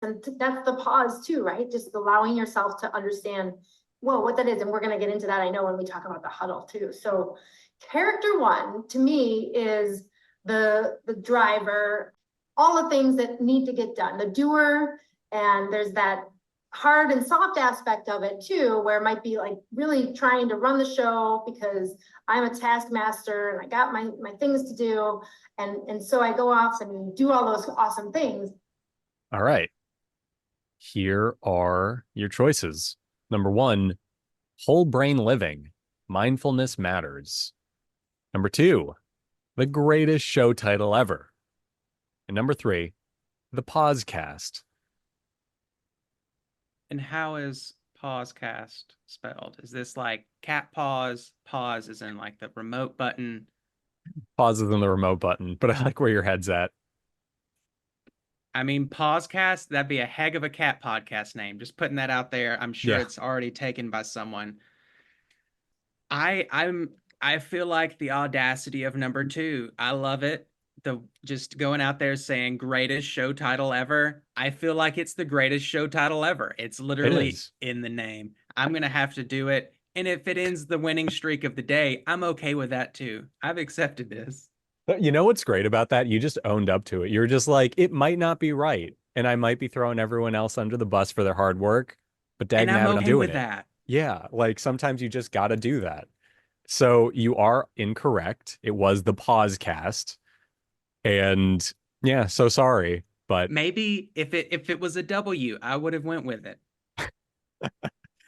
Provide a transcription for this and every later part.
And that's the pause too, right? Just allowing yourself to understand, well, what that is. And we're going to get into that, I know, when we talk about the huddle too. So character one to me is the driver, all the things that need to get done, the doer. And there's that hard and soft aspect of it too, where it might be like really trying to run the show because I'm a taskmaster and I got my things to do. And so I go off and do all those awesome things. All right. Here are your choices. Number 1, whole brain living. Mindfulness matters. Number 2, the greatest show title ever. And number 3, the Pausecast. And how is Pausecast spelled? Is this like cat pause? Pause is in like the remote button. Pause is in the remote button, but I like where your head's at. I mean, Pausecast, that'd be a heck of a cat podcast name. Just putting that out there. I'm sure it's already taken by someone. I feel like the audacity of number 2. I love it. The just going out there saying greatest show title ever. I feel like it's the greatest show title ever. It's literally in the name. I'm gonna have to do it. And if it ends the winning streak of the day, I'm okay with that too. I've accepted this. You know what's great about that? You just owned up to it. You're just like, it might not be right, and I might be throwing everyone else under the bus for their hard work, but dang and I'm nabbit, okay I'm doing with it. that. Yeah, like sometimes you just got to do that. So you are incorrect. It was the Pausecast, and yeah, so sorry, but maybe if it was a W, I would have went with it.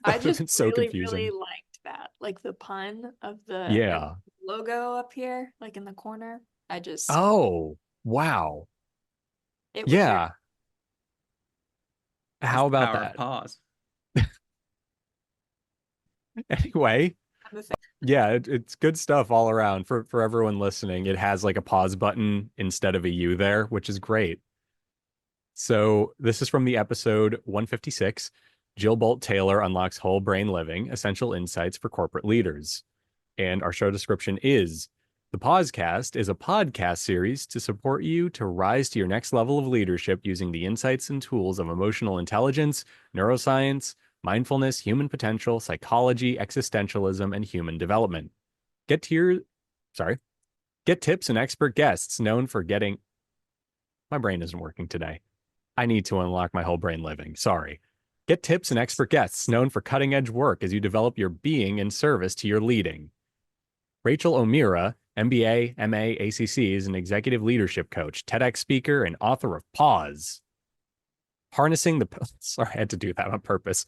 I just so really, confusing. really liked that, like the pun of the Yeah. logo up here, like in the corner. I just Oh, wow. it was Yeah. That's How the about power that? of pause. Anyway, yeah, it's good stuff all around for everyone listening. It has like a pause button instead of a U there, which is great. So this is from the episode 156. Jill Bolt Taylor unlocks whole brain living, essential insights for corporate leaders. And our show description is: the Pausecast is a podcast series to support you to rise to your next level of leadership using the insights and tools of emotional intelligence, neuroscience, mindfulness, human potential, psychology, existentialism, and human development. Get tips and expert guests known for getting... My brain isn't working today. I need to unlock my whole brain living. Sorry. Get tips and expert guests known for cutting edge work as you develop your being in service to your leading. Rachel O'Meara, MBA, MA, ACC, is an executive leadership coach, TEDx speaker, and author of Pause. Sorry, I had to do that on purpose.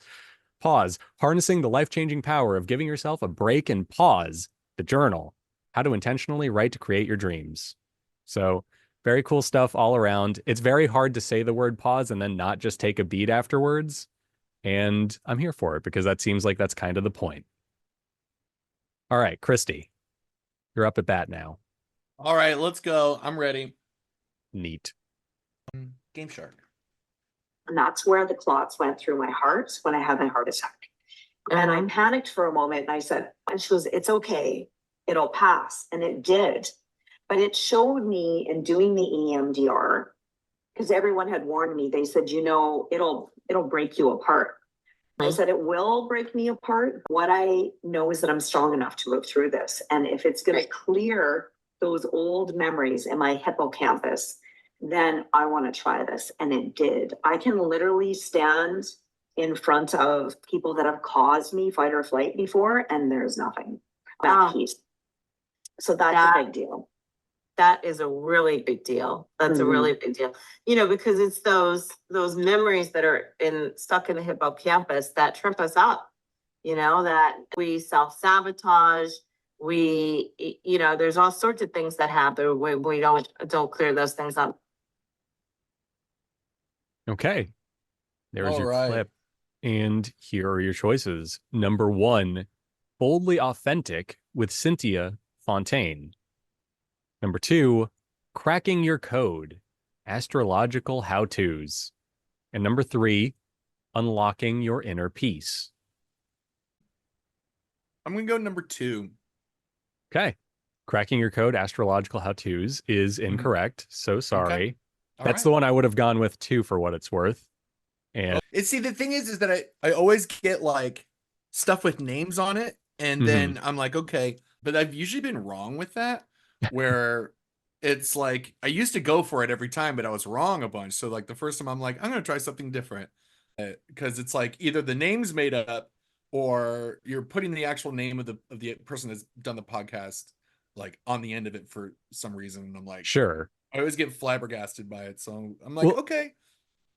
Pause. Harnessing the life-changing power of giving yourself a break and pause. The journal. How to intentionally write to create your dreams. So, very cool stuff all around. It's very hard to say the word pause and then not just take a beat afterwards. And I'm here for it because that seems like that's kind of the point. All right, Christy, you're up at bat now. All right, let's go. I'm ready. Neat. Game Shark. And that's where the clots went through my heart when I had my heart attack. And I panicked for a moment and I said, and she goes, it's okay. It'll pass. And it did. But it showed me in doing the EMDR, because everyone had warned me, they said, it'll break you apart. I said, it will break me apart. What I know is that I'm strong enough to live through this. And if it's going to clear those old memories in my hippocampus, then I want to try this. And it did. I can literally stand in front of people that have caused me fight or flight before, and there's nothing. That peace. So that's a big deal. That is a really big deal. That's a really big deal. Because it's those memories that are stuck in the hippocampus that trip us up, that we self-sabotage. There's all sorts of things that happen when we don't clear those things up. Okay. There's your right. clip. And here are your choices. Number 1, boldly authentic with Cynthia Fontaine. Number 2, cracking your code, astrological how-tos. And number 3, unlocking your inner peace. I'm going to go number 2. Okay. Cracking your code, astrological how-tos is incorrect. So sorry. Okay. That's the one I would have gone with too, for what it's worth. And See, the thing is that I always get like stuff with names on it, and then I'm like, okay, but I've usually been wrong with that, where it's like I used to go for it every time, but I was wrong a bunch. So like the first time I'm like, I'm gonna try something different, because it's like either the name's made up or you're putting the actual name of the person that's done the podcast like on the end of it for some reason. And I'm like, sure. I always get flabbergasted by it. So I'm like, Well, okay.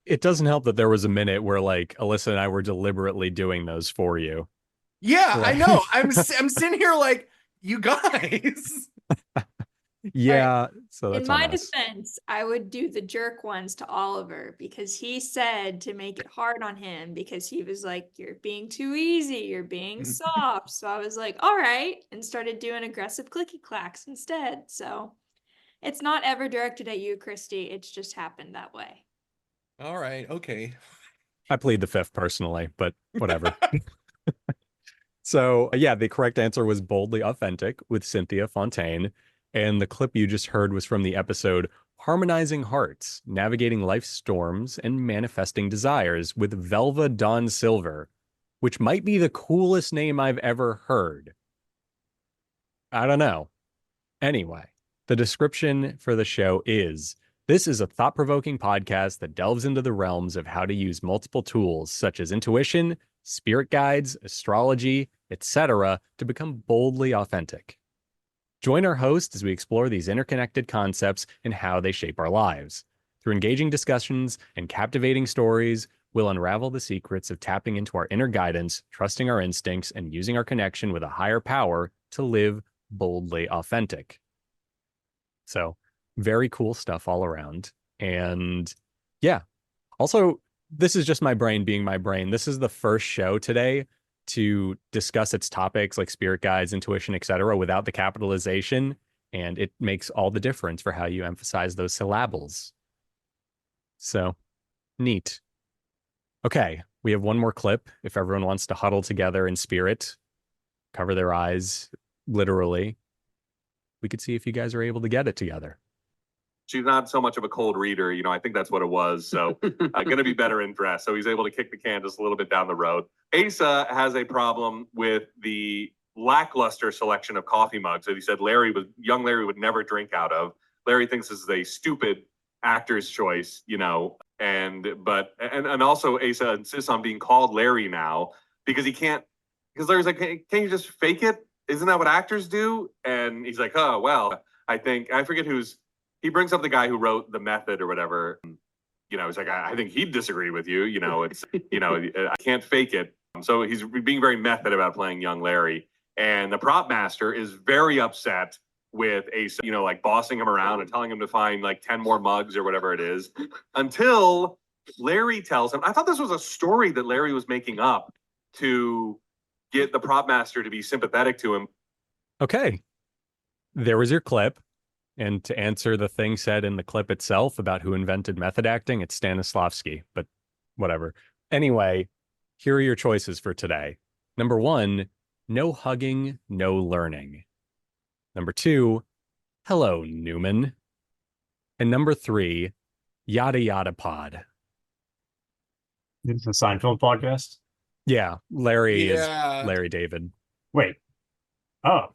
It doesn't help that there was a minute where like Alyssa and I were deliberately doing those for you. Yeah, I Like- know. I'm sitting here like, you guys. Yeah, so that's In my on us. defense, I would do the jerk ones to Oliver because he said to make it hard on him because he was like, you're being too easy, you're being soft. So I was like, all right, and started doing aggressive clicky clacks instead. So it's not ever directed at you, Christy. It's just happened that way. All right, okay. I plead the fifth personally, but whatever. So, yeah, the correct answer was Boldly Authentic with Cynthia Fontaine. And the clip you just heard was from the episode Harmonizing Hearts, Navigating Life's Storms and Manifesting Desires with Velva Dawn Silver, which might be the coolest name I've ever heard. I don't know. Anyway, the description for the show is this is a thought provoking podcast that delves into the realms of how to use multiple tools such as intuition, spirit guides, astrology, etc., to become boldly authentic. Join our host as we explore these interconnected concepts and how they shape our lives. Through engaging discussions and captivating stories, we'll unravel the secrets of tapping into our inner guidance, trusting our instincts, and using our connection with a higher power to live boldly authentic. So, very cool stuff all around. And yeah, also, this is just my brain being my brain. This is the first show today to discuss its topics like spirit guides, intuition, etc., without the capitalization. And it makes all the difference for how you emphasize those syllables. So, neat. Okay, we have one more clip. If everyone wants to huddle together in spirit, cover their eyes, literally, we could see if you guys are able to get it together. She's not so much of a cold reader, I think that's what it was. So going to be better in dress. So he's able to kick the can just a little bit down the road. Asa has a problem with the lackluster selection of coffee mugs that he said young Larry would never drink out of. Larry thinks this is a stupid actor's choice, and also Asa insists on being called Larry now because Larry's like, hey, can't you just fake it? Isn't that what actors do? And he's like, oh, well, I forget he brings up the guy who wrote The Method or whatever. He's like, I think he'd disagree with you. It's, I can't fake it. So he's being very method about playing young Larry. And the prop master is very upset with Asa, like bossing him around and telling him to find like 10 more mugs or whatever it is until Larry tells him. I thought this was a story that Larry was making up to get the prop master to be sympathetic to him. Okay. There was your clip. And to answer the thing said in the clip itself about who invented method acting, it's Stanislavski, but whatever. Anyway, here are your choices for today. Number 1, no hugging, no learning. Number 2, hello, Newman. And number 3, yada yada pod. This is a Seinfeld podcast? Yeah, Larry is Yeah. Larry David. Wait. Oh.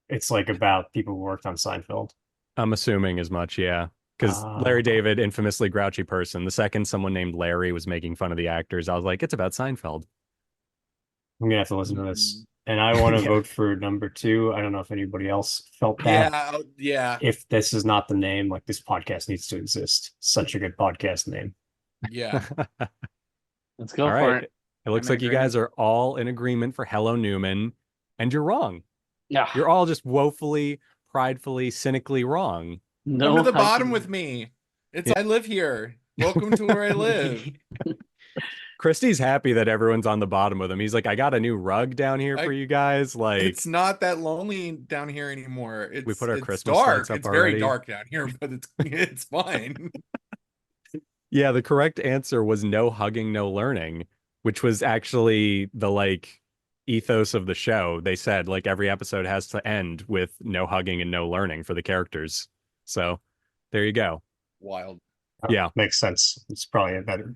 It's like about people who worked on Seinfeld. I'm assuming as much, yeah. Because Larry David, infamously grouchy person. The second someone named Larry was making fun of the actors, I was like, it's about Seinfeld. I'm gonna have to listen to this. And I want to Yeah. vote for number 2. I don't know if anybody else felt that. Yeah. If this is not the name, like this podcast needs to exist. Such a good podcast name. Yeah. Let's go All for right. it. It looks I'm in like you guys are all in agreement for Hello Newman, and you're wrong. Yeah. You're all just woefully, pridefully, cynically wrong. No Come to the hugging. bottom with me. I live here. Welcome to where I live. Christy's happy that everyone's on the bottom with him. He's like, I got a new rug down here for you guys. Like, It's not that lonely down here anymore. We put our it's Christmas dark. lights up It's already. very dark down here, but it's fine. yeah, the correct answer was no hugging, no learning, which was actually the like ethos of the show. They said like every episode has to end with no hugging and no learning for the characters. So there you go. Wild. Yeah. Makes sense. It's probably a better